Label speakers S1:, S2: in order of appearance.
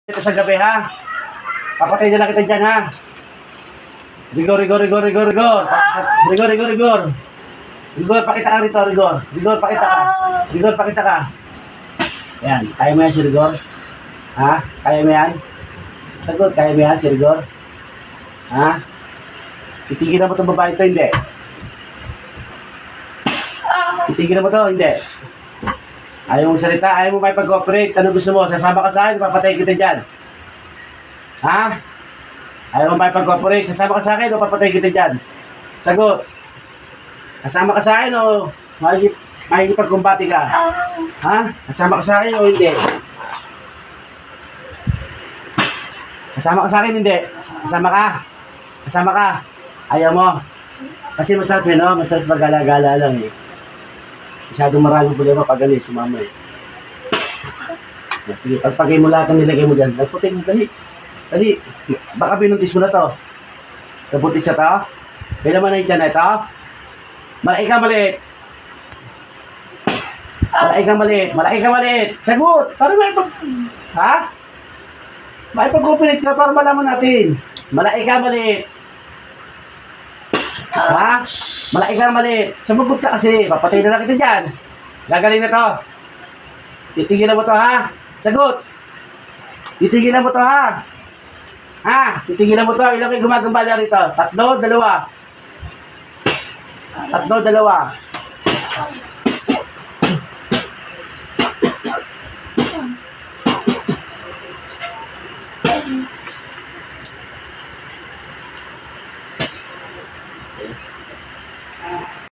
S1: Ito sa gabi ha. Papatay na lang kita dyan ha. Rigor, rigor, rigor, rigor, rigor. Rigor, rigor, rigor. Rigor, pakita ka rito, rigor. Rigor, pakita ka. Rigor, pakita ka. Ayan, kaya mo yan si rigor? Ha? Kaya mo yan? Sagot, kaya mo yan si rigor? Ha? Titigil mo itong babae ito, hindi. Titigil mo ito, hindi. Ayaw mong salita, ayaw mo may pag-cooperate. Ano gusto mo? Sasama ka sa akin, papatay kita dyan. Ha? Ayaw mo may pag-cooperate. Sasama ka sa akin o papatay kita dyan? Sagot. Kasama ka sa akin o makikipagkumbati ka? Ha? Kasama ka sa akin o hindi? Kasama ka sa akin, hindi. Kasama ka? Kasama ka? Ayaw mo? Kasi masarap yun, no? Masarap mag-gala-gala lang eh. Masyadong maraming problema pag galing, sumama eh. Sige, pagpagay mo lahat ng nilagay mo dyan, nagputi mo, dali. Dali. Baka binuntis mo na to. Nabuntis na to? Kailan mo na yung dyan na ito? Malaki ka maliit. Malaki ka maliit. Malaki ka maliit. Sagot! Para may pag... Ha? May pag-cooperate ka para malaman natin. Malaki ka maliit. Ha? Malaki ka maliit. Sumagot ka kasi. Papatay na lang kita dyan. Gagaling na to. Titigil mo to ha? Sagot. Titigil mo to ha? Ha? Titigil mo to. Ilang kayo gumagambala rito? 3, 2. 3, 2.